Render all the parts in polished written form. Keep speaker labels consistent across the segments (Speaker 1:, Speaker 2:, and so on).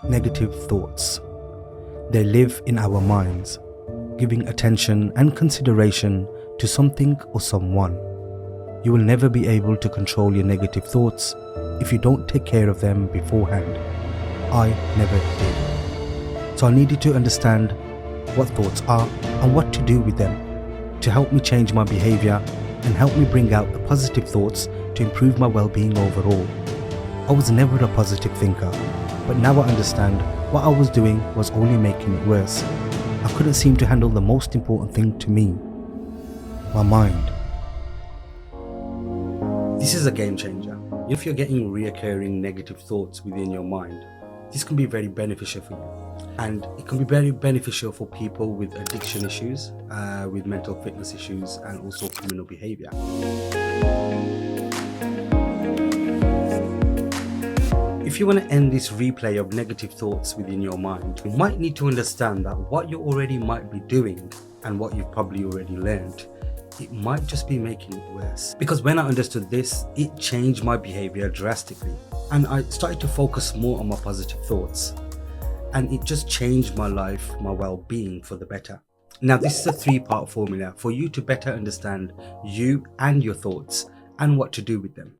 Speaker 1: Negative thoughts. They live in our minds, giving attention and consideration to something or someone. You will never be able to control your negative thoughts if you don't take care of them beforehand. I never did. So I needed to understand what thoughts are and what to do with them to help me change my behaviour and help me bring out the positive thoughts to improve my well-being overall. I was never a positive thinker, but now I understand what I was doing was only making it worse. I couldn't seem to handle the most important thing to me, my mind. This is a game changer. If you're getting reoccurring negative thoughts within your mind, this can be very beneficial for you. And it can be very beneficial for people with addiction issues, with mental fitness issues, and also criminal behaviour. If you want to end this replay of negative thoughts within your mind, you might need to understand that what you already might be doing and what you've probably already learned, it might just be making it worse. Because when I understood this, it changed my behaviour drastically. And I started to focus more on my positive thoughts. And it just changed my life, my well-being for the better. Now, this is a 3-part formula for you to better understand you and your thoughts and what to do with them.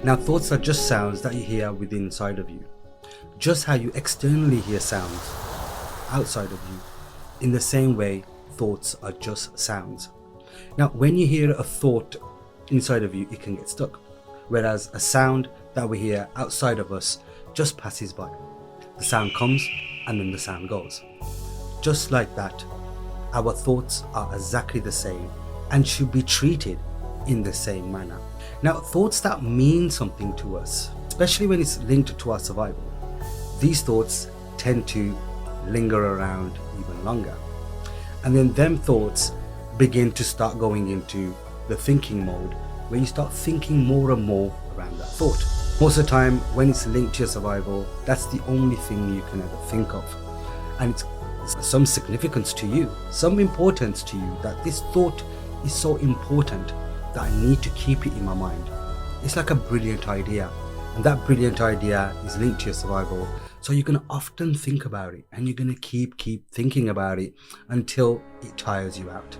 Speaker 1: Now, thoughts are just sounds that you hear within inside of you. Just how you externally hear sounds outside of you. In the same way, thoughts are just sounds. Now, when you hear a thought inside of you, it can get stuck. Whereas a sound that we hear outside of us just passes by. The sound comes and then the sound goes. Just like that, our thoughts are exactly the same and should be treated in the same manner. Now, thoughts that mean something to us, especially when it's linked to our survival, these thoughts tend to linger around even longer. And then them thoughts begin to start going into the thinking mode, where you start thinking more and more around that thought. Most of the time, when it's linked to your survival, that's the only thing you can ever think of. And it's some significance to you, some importance to you, that this thought is so important that I need to keep it in my mind. It's like a brilliant idea, and that brilliant idea is linked to your survival. So you're going to often think about it, and you're going to keep thinking about it until it tires you out.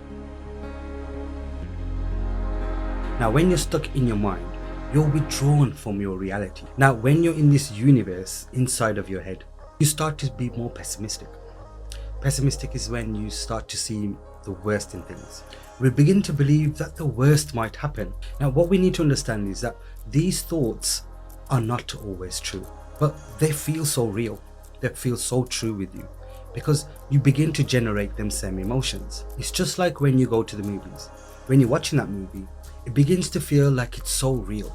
Speaker 1: Now, when you're stuck in your mind, you're withdrawn from your reality. Now, when you're in this universe inside of your head, you start to be more pessimistic. Pessimistic is when you start to see the worst in things. We begin to believe that the worst might happen. Now, what we need to understand is that these thoughts are not always true, but they feel so real. They feel so true with you because you begin to generate them same emotions. It's just like when you go to the movies. When you're watching that movie, it begins to feel like it's so real.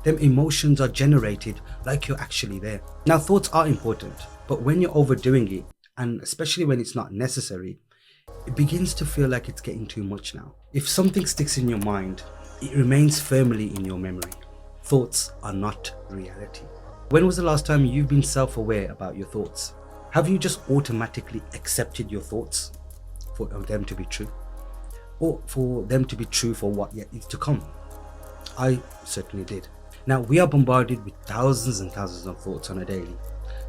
Speaker 1: Them emotions are generated like you're actually there. Now, thoughts are important, but when you're overdoing it, and especially when it's not necessary, it begins to feel like it's getting too much now. If something sticks in your mind, it remains firmly in your memory. Thoughts are not reality. When was the last time you've been self-aware about your thoughts? Have you just automatically accepted your thoughts for them to be true? Or for them to be true for what yet is to come? I certainly did. Now, we are bombarded with thousands and thousands of thoughts on a daily.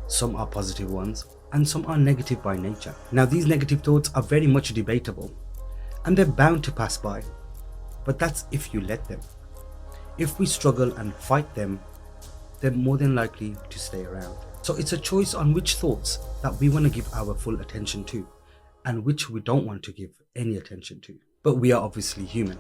Speaker 1: Some are positive ones, and some are negative by nature. Now, these negative thoughts are very much debatable, and they're bound to pass by, but that's if you let them. If we struggle and fight them, they're more than likely to stay around. So it's a choice on which thoughts that we want to give our full attention to, and which we don't want to give any attention to. But we are obviously human,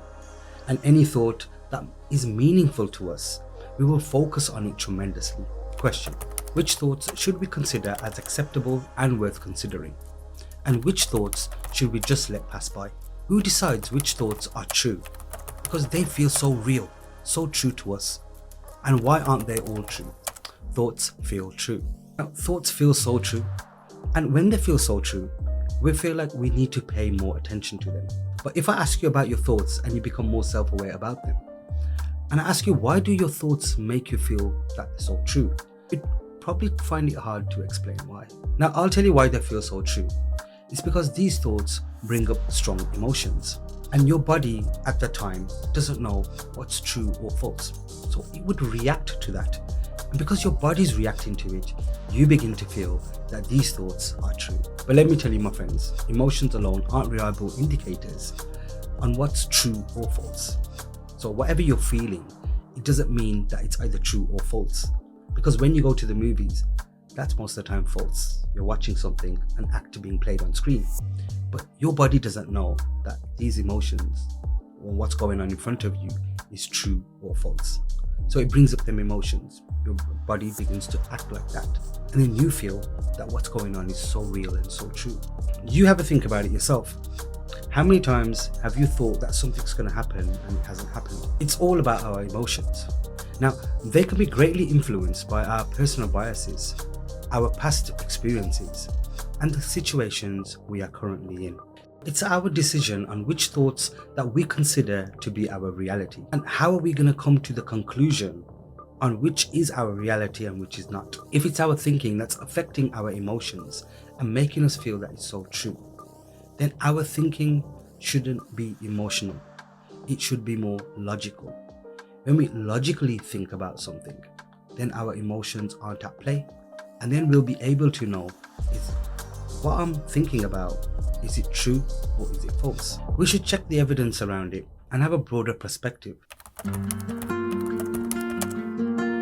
Speaker 1: and any thought that is meaningful to us, we will focus on it tremendously. Question: which thoughts should we consider as acceptable and worth considering? And which thoughts should we just let pass by? Who decides which thoughts are true? Because they feel so real, so true to us. And why aren't they all true? Thoughts feel true. Now, thoughts feel so true. And when they feel so true, we feel like we need to pay more attention to them. But if I ask you about your thoughts and you become more self-aware about them, and I ask you, why do your thoughts make you feel that they're so true? You'd probably find it hard to explain why. Now, I'll tell you why they feel so true. It's because these thoughts bring up strong emotions, and your body at the time doesn't know what's true or false. So it would react to that, And because your body's reacting to it, you begin to feel that these thoughts are true. But let me tell you, my friends, emotions alone aren't reliable indicators on what's true or false. So whatever you're feeling, it doesn't mean that it's either true or false. Because when you go to the movies, that's most of the time false. You're watching something, an actor being played on screen. But your body doesn't know that these emotions or what's going on in front of you is true or false. So it brings up them emotions. Your body begins to act like that. And then you feel that what's going on is so real and so true. You have a think about it yourself. How many times have you thought that something's going to happen and it hasn't happened? It's all about our emotions. Now, they can be greatly influenced by our personal biases, our past experiences, and the situations we are currently in. It's our decision on which thoughts that we consider to be our reality. And how are we going to come to the conclusion on which is our reality and which is not? If it's our thinking that's affecting our emotions and making us feel that it's so true, then our thinking shouldn't be emotional. It should be more logical. When we logically think about something, then our emotions aren't at play. And then we'll be able to know, is what I'm thinking about, is it true or is it false? We should check the evidence around it and have a broader perspective.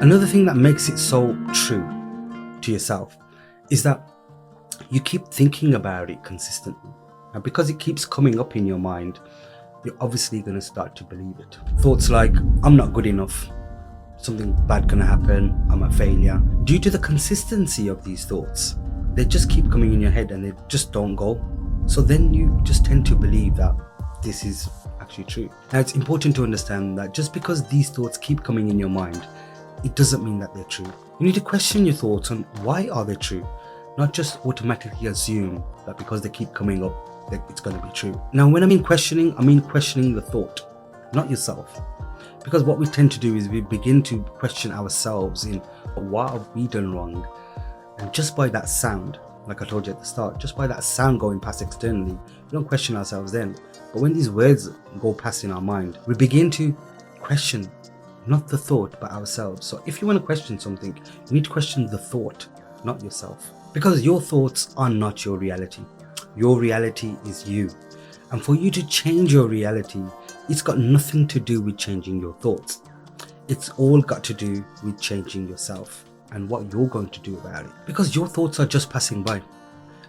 Speaker 1: Another thing that makes it so true to yourself is that you keep thinking about it consistently. And because it keeps coming up in your mind, you're obviously going to start to believe it. Thoughts like, I'm not good enough, something bad gonna happen, I'm a failure. Due to the consistency of these thoughts, they just keep coming in your head and they just don't go. So then you just tend to believe that this is actually true. Now it's important to understand that just because these thoughts keep coming in your mind, it doesn't mean that they're true. You need to question your thoughts on why are they true, not just automatically assume that because they keep coming up that it's going to be true. Now when I mean questioning the thought, not yourself. Because what we tend to do is we begin to question ourselves in what have we done wrong, and just by that sound, like I told you at the start, just by that sound going past externally, we don't question ourselves then. But when these words go past in our mind, we begin to question not the thought but ourselves. So if you want to question something, you need to question the thought, not yourself. Because your thoughts are not your reality. Your reality is you. And for you to change your reality, it's got nothing to do with changing your thoughts. It's all got to do with changing yourself and what you're going to do about it. Because your thoughts are just passing by,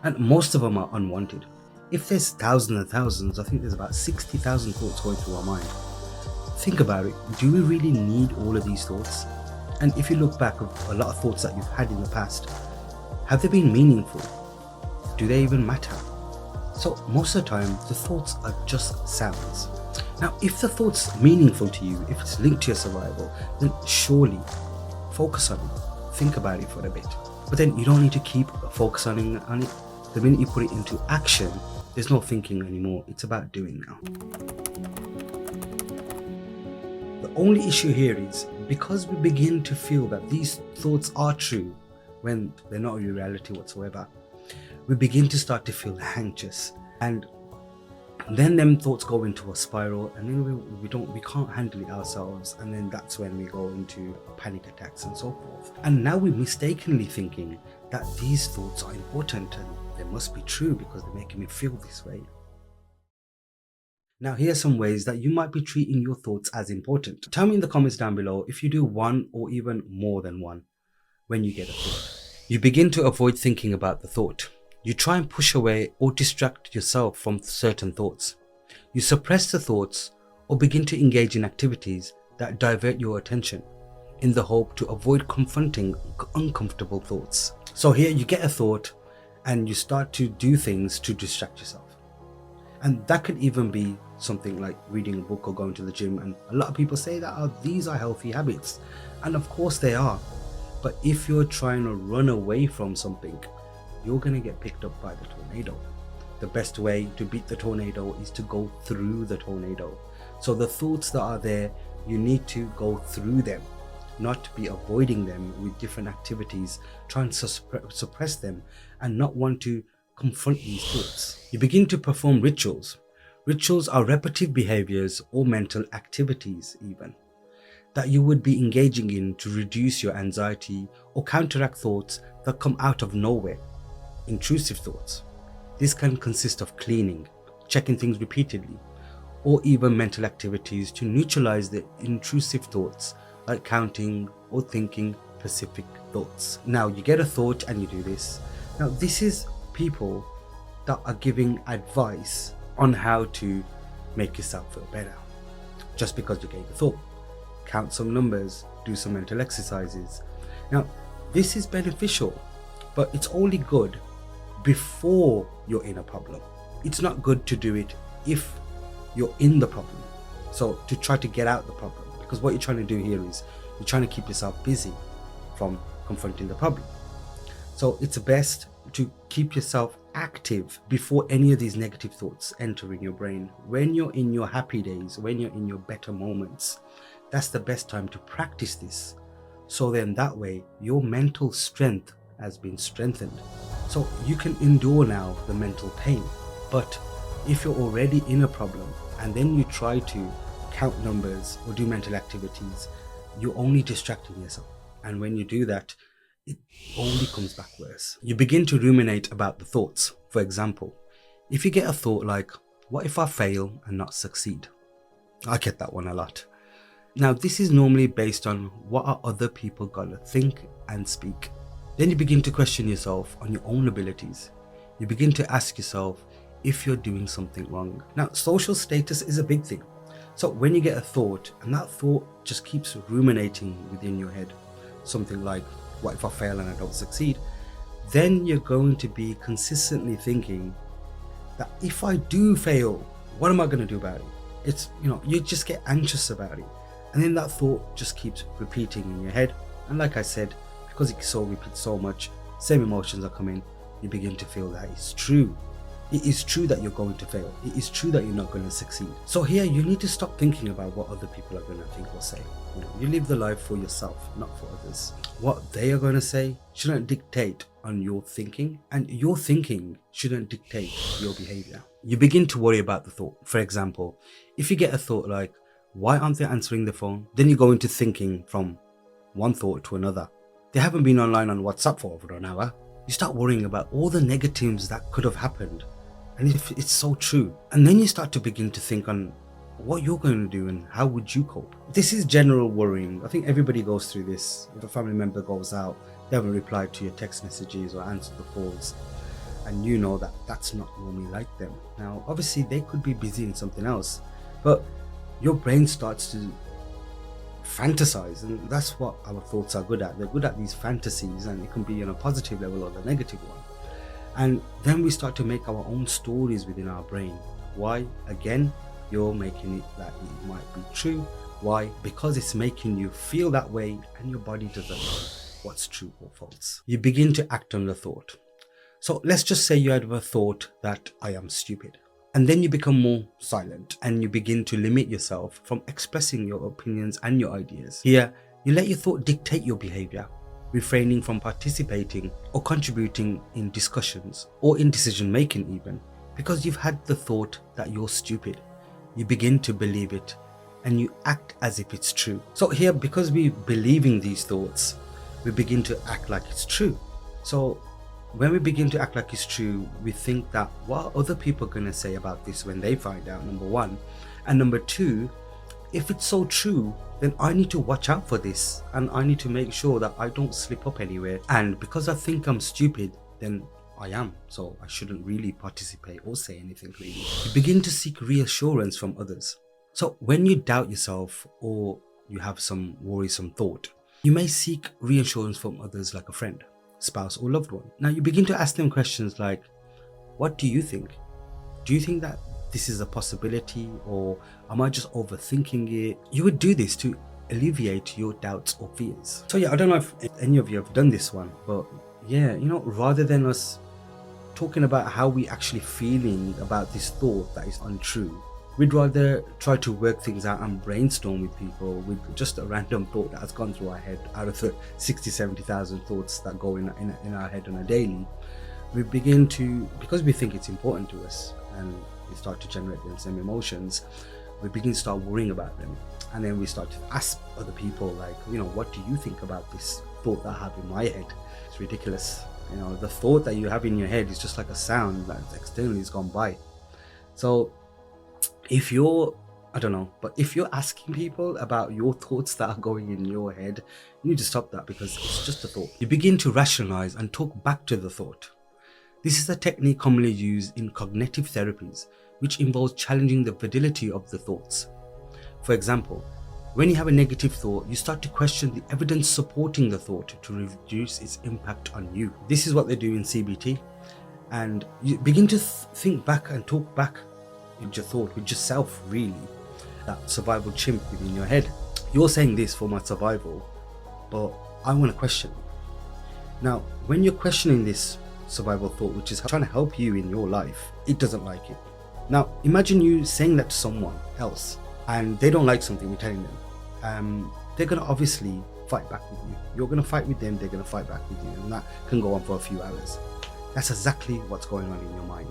Speaker 1: and most of them are unwanted. If there's thousands and thousands, I think there's about 60,000 thoughts going through our mind. Think about it. Do we really need all of these thoughts? And if you look back at a lot of thoughts that you've had in the past, have they been meaningful? Do they even matter? So most of the time, the thoughts are just sounds. Now, if the thought's meaningful to you, if it's linked to your survival, then surely focus on it. Think about it for a bit. But then you don't need to keep focusing on it. The minute you put it into action, there's no thinking anymore. It's about doing now. The only issue here is because we begin to feel that these thoughts are true when they're not a reality whatsoever, we begin to start to feel anxious, and then them thoughts go into a spiral, and then we can't handle it ourselves, and then that's when we go into panic attacks and so forth. And now we're mistakenly thinking that these thoughts are important and they must be true because they're making me feel this way. Now here are some ways that you might be treating your thoughts as important. Tell me in the comments down below if you do one or even more than one when you get a thought. You begin to avoid thinking about the thought. You try and push away or distract yourself from certain thoughts. You suppress the thoughts or begin to engage in activities that divert your attention in the hope to avoid confronting uncomfortable thoughts. So here you get a thought and you start to do things to distract yourself. And that could even be something like reading a book or going to the gym. And a lot of people say that these are healthy habits. And of course they are. But if you're trying to run away from something, you're going to get picked up by the tornado. The best way to beat the tornado is to go through the tornado. So the thoughts that are there, you need to go through them, not be avoiding them with different activities, trying to suppress them and not want to confront these thoughts. You begin to perform rituals. Rituals are repetitive behaviors or mental activities even that you would be engaging in to reduce your anxiety or counteract thoughts that come out of nowhere, intrusive thoughts. This can consist of cleaning, checking things repeatedly, or even mental activities to neutralize the intrusive thoughts like counting or thinking specific thoughts. Now you get a thought and you do this. Now this is people that are giving advice on how to make yourself feel better. Just because you gave a thought, count some numbers, do some mental exercises. Now this is beneficial, but it's only good before you're in a problem. It's not good to do it if you're in the problem. So to try to get out the problem, because what you're trying to do here is you're trying to keep yourself busy from confronting the problem. So it's best to keep yourself active before any of these negative thoughts enter in your brain. When you're in your happy days, when you're in your better moments, that's the best time to practice this. So then that way your mental strength has been strengthened. So you can endure now the mental pain. But if you're already in a problem and then you try to count numbers or do mental activities, you're only distracting yourself. And when you do that, it only comes back worse. You begin to ruminate about the thoughts. For example, if you get a thought like, what if I fail and not succeed? I get that one a lot. Now this is normally based on what are other people gonna think and speak. Then you begin to question yourself on your own abilities. You begin to ask yourself if you're doing something wrong. Now social status is a big thing. So when you get a thought and that thought just keeps ruminating within your head, something like, what if I fail and I don't succeed? Then you're going to be consistently thinking that if I do fail, what am I going to do about it? It's, you just get anxious about it. And then that thought just keeps repeating in your head. And like I said, because it repeats so much, same emotions are coming, you begin to feel that it's true. It is true that you're going to fail. It is true that you're not going to succeed. So here you need to stop thinking about what other people are going to think or say. You live the life for yourself, not for others. What they are going to say shouldn't dictate on your thinking, and your thinking shouldn't dictate your behavior. You begin to worry about the thought. For example, if you get a thought like, why aren't they answering the phone? Then you go into thinking from one thought to another. They haven't been online on WhatsApp for over an hour. You start worrying about all the negatives that could have happened. And if it's so true, and then you start to begin to think on what you're going to do and how would you cope. This is general worrying. I think everybody goes through this. If a family member goes out, they haven't replied to your text messages or answered the calls, and you know that that's not normally like them. Now obviously they could be busy in something else, but your brain starts to fantasize, and that's what our thoughts are good at. They're good at these fantasies, and it can be on a positive level or the negative one. And then we start to make our own stories within our brain. Why? Again, you're making it that it might be true. Why? Because it's making you feel that way and your body doesn't know what's true or false. You begin to act on the thought. So let's just say you had a thought that I am stupid. And then you become more silent and you begin to limit yourself from expressing your opinions and your ideas. Here, you let your thought dictate your behavior, refraining from participating or contributing in discussions or in decision making even, because you've had the thought that you're stupid. You begin to believe it and you act as if it's true. So here, because we're believing these thoughts, we begin to act like it's true. So when we begin to act like it's true, we think that what are other people going to say about this when they find out, number one. And number two, if it's so true, then I need to watch out for this and I need to make sure that I don't slip up anywhere. And because I think I'm stupid, then I am. So I shouldn't really participate or say anything really. You begin to seek reassurance from others. So when you doubt yourself or you have some worrisome thought, you may seek reassurance from others like a friend, spouse or loved one. Now you begin to ask them questions like, what do you think? Do you think that this is a possibility, or am I just overthinking it? You would do this to alleviate your doubts or fears. So yeah, I don't know if any of you have done this one, but yeah, rather than us talking about how we actually feeling about this thought that is untrue, we'd rather try to work things out and brainstorm with people with just a random thought that has gone through our head out of the 60,000-70,000 thoughts that go in our head on a daily. We begin to, because we think it's important to us and we start to generate the same emotions, we begin to start worrying about them. And then we start to ask other people, like, what do you think about this thought that I have in my head? It's ridiculous. The thought that you have in your head is just like a sound that externally has gone by. So if you're asking people about your thoughts that are going in your head, you need to stop that, because it's just a thought. You begin to rationalize and talk back to the thought. This is a technique commonly used in cognitive therapies, which involves challenging the validity of the thoughts. For example, when you have a negative thought, you start to question the evidence supporting the thought to reduce its impact on you. This is what they do in CBT. And you begin to think back and talk back with your thought, with yourself, really. That survival chimp within your head. You're saying this for my survival, but I want to question it. Now, when you're questioning this survival thought, which is trying to help you in your life, it doesn't like it. Now, imagine you saying that to someone else, and they don't like something you're telling them. They're going to obviously fight back with you. You're going to fight with them, they're going to fight back with you, and that can go on for a few hours. That's exactly what's going on in your mind.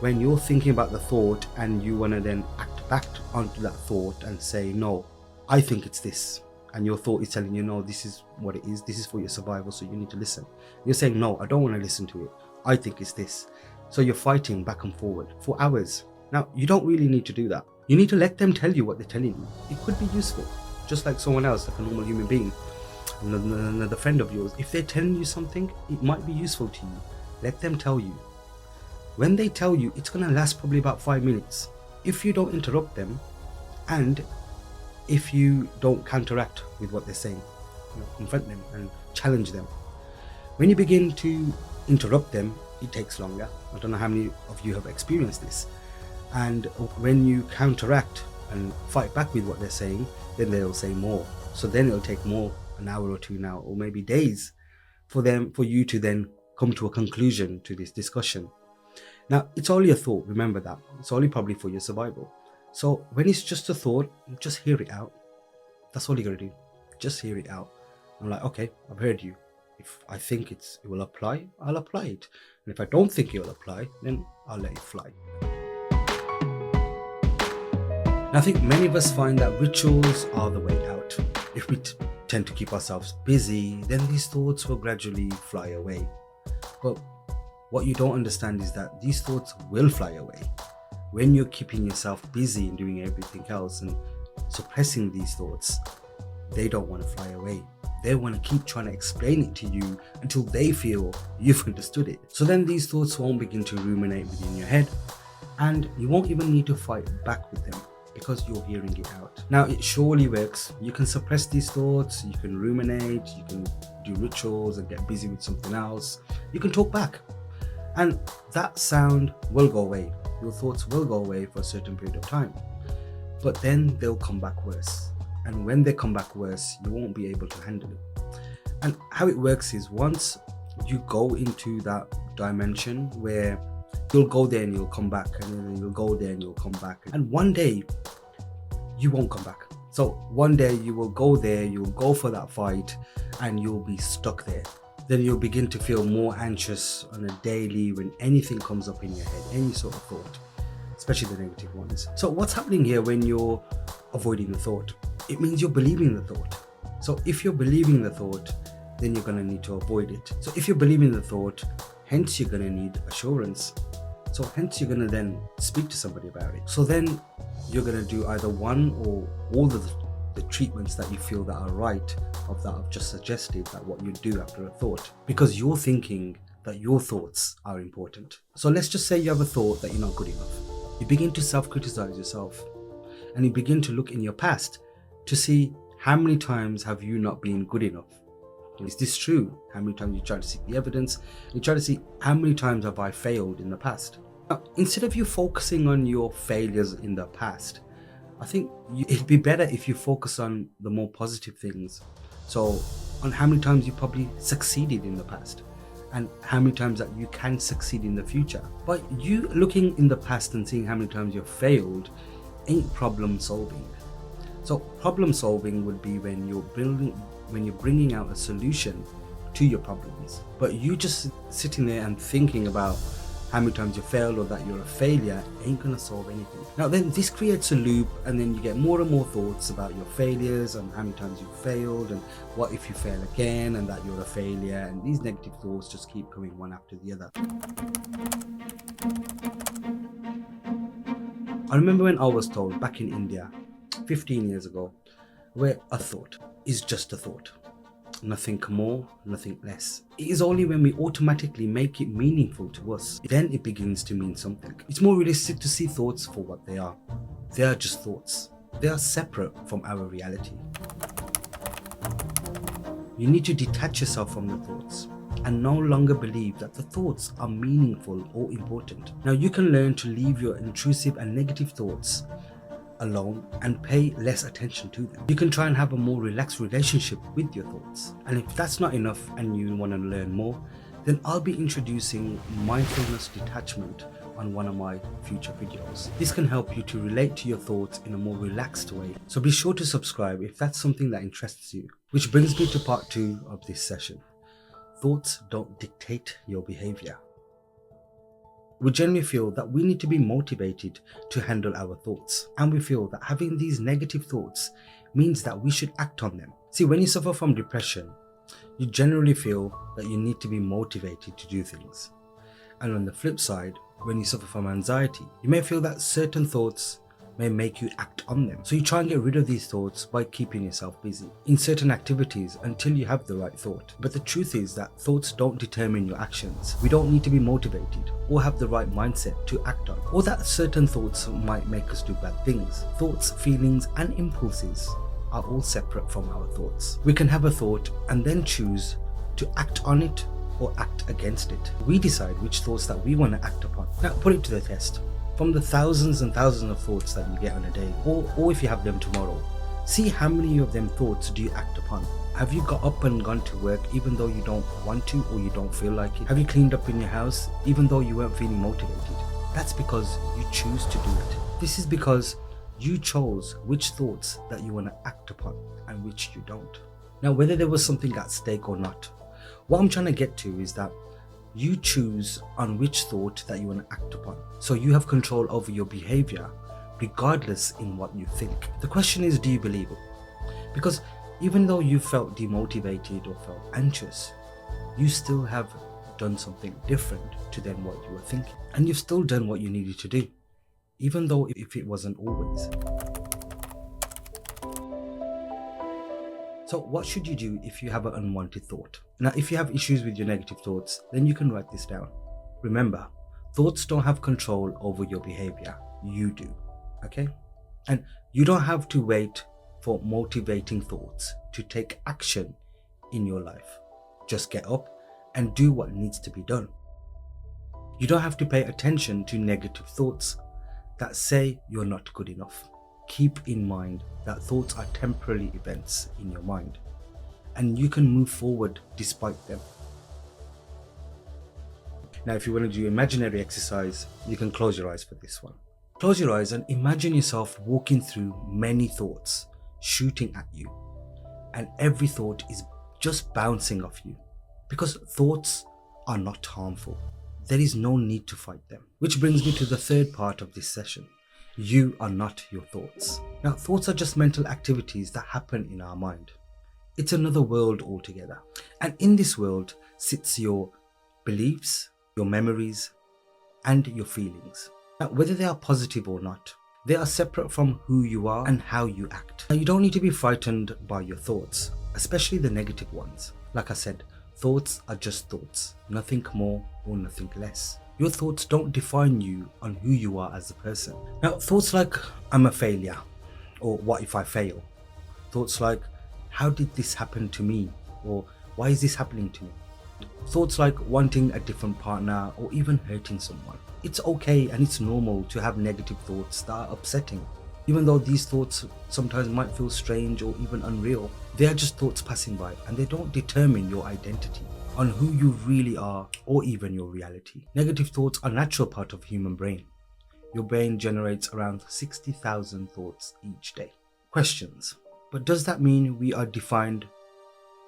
Speaker 1: When you're thinking about the thought and you want to then act back onto that thought and say, no, I think it's this. And your thought is telling you, no, this is what it is. This is for your survival, so you need to listen. You're saying, no, I don't want to listen to it. I think it's this. So you're fighting back and forward for hours. Now, you don't really need to do that. You need to let them tell you what they're telling you. It could be useful, just like someone else, like a normal human being, another friend of yours. If they're telling you something, it might be useful to you. Let them tell you. When they tell you, it's going to last probably about 5 minutes. If you don't interrupt them, and if you don't counteract with what they're saying, confront them and challenge them. When you begin to interrupt them, it takes longer. I don't know how many of you have experienced this. And when you counteract and fight back with what they're saying, then they'll say more. So then it'll take more, an hour or two now, or maybe days, for you to then come to a conclusion to this discussion. Now, it's only a thought, remember that. It's only probably for your survival. So when it's just a thought, just hear it out. That's all you gotta do. Just hear it out. I'm like, okay, I've heard you. If I think it will apply, I'll apply it. And if I don't think it will apply, then I'll let it fly. Now, I think many of us find that rituals are the way out. If we tend to keep ourselves busy, then these thoughts will gradually fly away. But what you don't understand is that these thoughts will fly away. When you're keeping yourself busy and doing everything else and suppressing these thoughts, they don't want to fly away. They want to keep trying to explain it to you until they feel you've understood it. So then these thoughts won't begin to ruminate within your head, and you won't even need to fight back with them because you're hearing it out. Now, it surely works. You can suppress these thoughts, you can ruminate, you can do rituals and get busy with something else. You can talk back, and that sound will go away. Your thoughts will go away for a certain period of time, but then they'll come back worse. And when they come back worse, you won't be able to handle it. And how it works is, once you go into that dimension where you'll go there and you'll come back, and then you'll go there and you'll come back, and one day you won't come back. So one day you will go there, you'll go for that fight, and you'll be stuck there. Then you'll begin to feel more anxious on a daily when anything comes up in your head, any sort of thought, especially the negative ones. So what's happening here when you're avoiding the thought? It means you're believing the thought. So if you're believing the thought, then you're going to need to avoid it. So if you're believing the thought, hence you're going to need assurance. So hence you're going to then speak to somebody about it. So then you're going to do either one or all of the treatments that you feel that are right, of that I've just suggested, that what you do after a thought, because you're thinking that your thoughts are important. So let's just say you have a thought that you're not good enough. You begin to self-criticize yourself, and you begin to look in your past to see how many times have you not been good enough. Is this true? How many times you try to seek the evidence? You try to see how many times have I failed in the past. Now, instead of you focusing on your failures in the past, I think it'd be better if you focus on the more positive things. So on how many times you probably succeeded in the past, and how many times that you can succeed in the future. But you looking in the past and seeing how many times you've failed ain't problem solving. So problem solving would be when you're bringing out a solution to your problems. But you just sitting there and thinking about how many times you failed or that you're a failure ain't gonna solve anything. Now then this creates a loop, and then you get more and more thoughts about your failures and how many times you failed and what if you fail again and that you're a failure, and these negative thoughts just keep coming one after the other. I remember when I was told back in India 15 years ago, where a thought is just a thought. Nothing more, nothing less. It is only when we automatically make it meaningful to us, then it begins to mean something. It's more realistic to see thoughts for what they are. They are just thoughts. They are separate from our reality. You need to detach yourself from the thoughts and no longer believe that the thoughts are meaningful or important. Now you can learn to leave your intrusive and negative thoughts alone and pay less attention to them. You can try and have a more relaxed relationship with your thoughts. And if that's not enough and you want to learn more, then I'll be introducing mindfulness detachment on one of my future videos. This can help you to relate to your thoughts in a more relaxed way. So be sure to subscribe if that's something that interests you. Which brings me to part 2 of this session. Thoughts don't dictate your behavior. We generally feel that we need to be motivated to handle our thoughts, and we feel that having these negative thoughts means that we should act on them. See, when you suffer from depression, you generally feel that you need to be motivated to do things. And on the flip side, when you suffer from anxiety, you may feel that certain thoughts may make you act on them. So you try and get rid of these thoughts by keeping yourself busy in certain activities until you have the right thought. But the truth is that thoughts don't determine your actions. We don't need to be motivated or have the right mindset to act on, or that certain thoughts might make us do bad things. Thoughts, feelings and impulses are all separate from our thoughts. We can have a thought and then choose to act on it or act against it. We decide which thoughts that we want to act upon. Now put it to the test. From the thousands and thousands of thoughts that you get on a day, or if you have them tomorrow, see how many of them thoughts do you act upon. Have you got up and gone to work even though you don't want to or you don't feel like it? Have you cleaned up in your house even though you weren't feeling motivated? That's because you choose to do it. This is because you chose which thoughts that you want to act upon and which you don't. Now, whether there was something at stake or not, what I'm trying to get to is that you choose on which thought that you want to act upon. So you have control over your behavior regardless in what you think. The question is, do you believe it? Because even though you felt demotivated or felt anxious, you still have done something different to then what you were thinking. And you've still done what you needed to do, even though if it wasn't always. So what should you do if you have an unwanted thought? Now, if you have issues with your negative thoughts, then you can write this down. Remember, thoughts don't have control over your behavior. You do, okay? And you don't have to wait for motivating thoughts to take action in your life. Just get up and do what needs to be done. You don't have to pay attention to negative thoughts that say you're not good enough. Keep in mind that thoughts are temporary events in your mind, and you can move forward despite them. Now, if you want to do imaginary exercise, you can close your eyes for this one. Close your eyes and imagine yourself walking through many thoughts shooting at you, and every thought is just bouncing off you, because thoughts are not harmful. There is no need to fight them. Which brings me to the third part of this session. You are not your thoughts. Now, thoughts are just mental activities that happen in our mind. It's another world altogether. And in this world sits your beliefs, your memories, and your feelings. Now, whether they are positive or not, they are separate from who you are and how you act. Now, you don't need to be frightened by your thoughts, especially the negative ones. Like I said, thoughts are just thoughts, nothing more or nothing less. Your thoughts don't define you on who you are as a person. Now, thoughts like, I'm a failure, or what if I fail? Thoughts like, how did this happen to me? Or why is this happening to me? Thoughts like wanting a different partner or even hurting someone. It's okay and it's normal to have negative thoughts that are upsetting. Even though these thoughts sometimes might feel strange or even unreal, they are just thoughts passing by, and they don't determine your identity on who you really are or even your reality. Negative thoughts are a natural part of the human brain. Your brain generates around 60,000 thoughts each day. Questions. But does that mean we are defined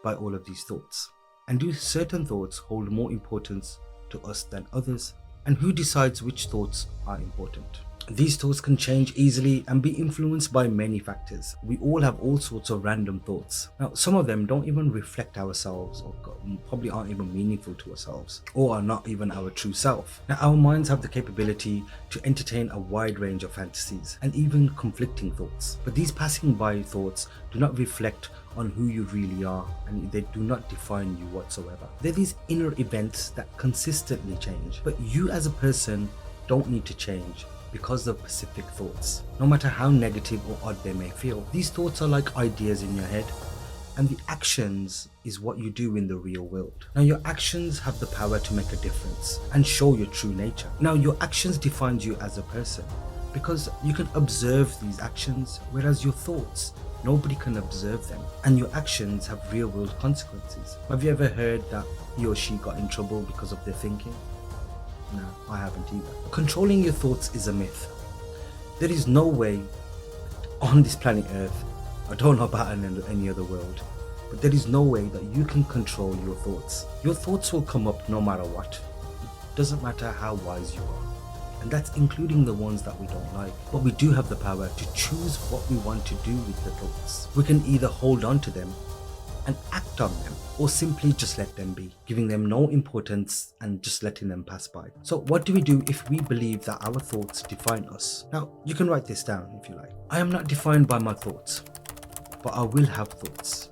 Speaker 1: by all of these thoughts? And do certain thoughts hold more importance to us than others? And who decides which thoughts are important? These thoughts can change easily and be influenced by many factors. We all have all sorts of random thoughts. Now, some of them don't even reflect ourselves, or probably aren't even meaningful to ourselves, or are not even our true self. Now, our minds have the capability to entertain a wide range of fantasies and even conflicting thoughts. But these passing by thoughts do not reflect on who you really are, and they do not define you whatsoever. They're these inner events that consistently change, but you as a person don't need to change because of specific thoughts, no matter how negative or odd they may feel. These thoughts are like ideas in your head, and the actions is what you do in the real world. Now, your actions have the power to make a difference and show your true nature. Now, your actions define you as a person because you can observe these actions, whereas your thoughts, nobody can observe them, and your actions have real world consequences. Have you ever heard that he or she got in trouble because of their thinking? No, I haven't either. Controlling your thoughts is a myth. There is no way on this planet Earth, I don't know about any other world, but there is no way that you can control your thoughts. Your thoughts will come up no matter what. It doesn't matter how wise you are. And that's including the ones that we don't like. But we do have the power to choose what we want to do with the thoughts. We can either hold on to them and act on them, or simply just let them be, giving them no importance and just letting them pass by. So what do we do if we believe that our thoughts define us? Now, you can write this down if you like. I am not defined by my thoughts, but I will have thoughts,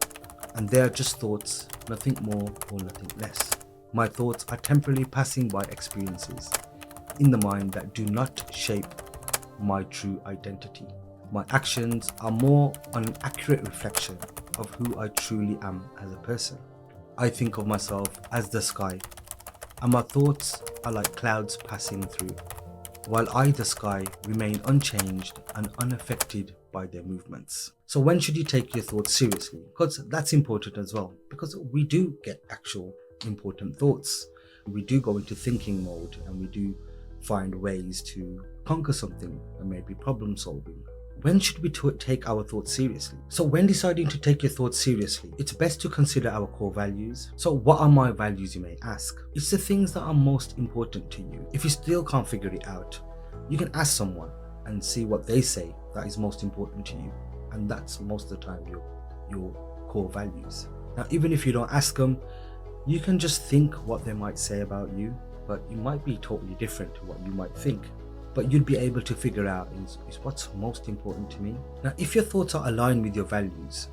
Speaker 1: and they are just thoughts, nothing more or nothing less. My thoughts are temporarily passing by experiences in the mind that do not shape my true identity. My actions are more an accurate reflection of who I truly am as a person. I think of myself as the sky, and my thoughts are like clouds passing through, while I, the sky, remain unchanged and unaffected by their movements. So when should you take your thoughts seriously? Because that's important as well, because we do get actual important thoughts. We do go into thinking mode, and we do find ways to conquer something and maybe problem solving. When should we take our thoughts seriously? So when deciding to take your thoughts seriously, it's best to consider our core values. So what are my values, you may ask? It's the things that are most important to you. If you still can't figure it out, you can ask someone and see what they say that is most important to you. And that's most of the time your core values. Now, even if you don't ask them, you can just think what they might say about you, but it might be totally different to what you might think. But you'd be able to figure out is what's most important to me. Now, if your thoughts are aligned with your values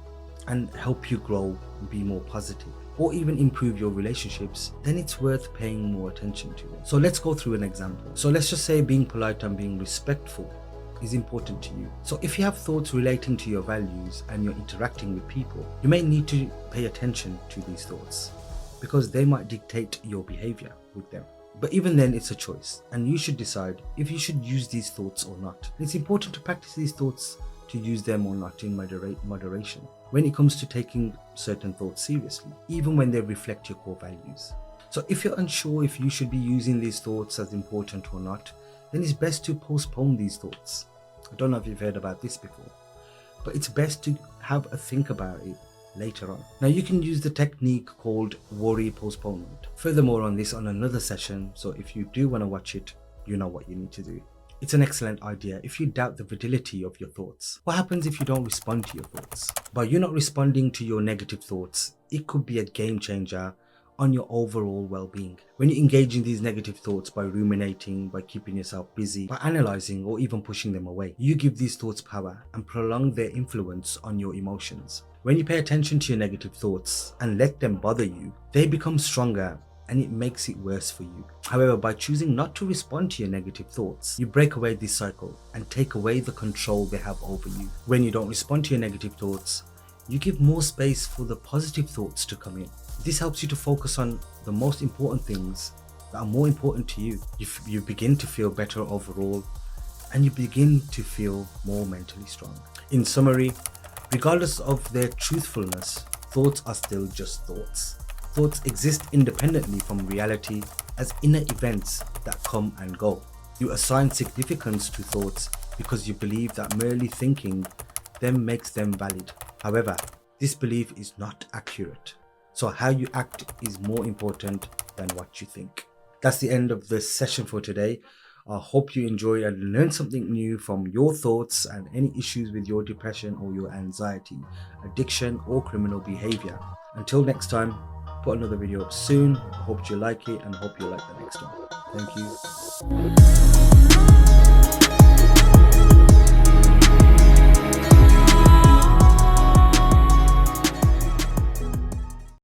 Speaker 1: and help you grow and be more positive, or even improve your relationships, then it's worth paying more attention to them. So let's go through an example. So let's just say being polite and being respectful is important to you. So if you have thoughts relating to your values and you're interacting with people, you may need to pay attention to these thoughts because they might dictate your behavior with them. But even then, it's a choice, and you should decide if you should use these thoughts or not. It's important to practice these thoughts, to use them or not in moderation when it comes to taking certain thoughts seriously, even when they reflect your core values. So if you're unsure if you should be using these thoughts as important or not, then it's best to postpone these thoughts. I don't know if you've heard about this before, but it's best to have a think about it later on. Now, you can use the technique called worry postponement. Furthermore on this on another session, so if you do want to watch it, you know what you need to do. It's an excellent idea if you doubt the validity of your thoughts. What happens if you don't respond to your thoughts? By you not responding to your negative thoughts, it could be a game changer on your overall well-being. When you engage in these negative thoughts by ruminating, by keeping yourself busy, by analyzing or even pushing them away, you give these thoughts power and prolong their influence on your emotions. When you pay attention to your negative thoughts and let them bother you, they become stronger and it makes it worse for you. However, by choosing not to respond to your negative thoughts, you break away this cycle and take away the control they have over you. When you don't respond to your negative thoughts, you give more space for the positive thoughts to come in. This helps you to focus on the most important things that are more important to you. You begin to feel better overall, and you begin to feel more mentally strong. In summary, regardless of their truthfulness, thoughts are still just thoughts. Thoughts exist independently from reality as inner events that come and go. You assign significance to thoughts because you believe that merely thinking them makes them valid. However, this belief is not accurate. So how you act is more important than what you think. That's the end of the session for today. I hope you enjoyed and learned something new from your thoughts and any issues with your depression or your anxiety, addiction, or criminal behavior. Until next time, put another video up soon. I hope you like it and hope you like the next one. Thank you.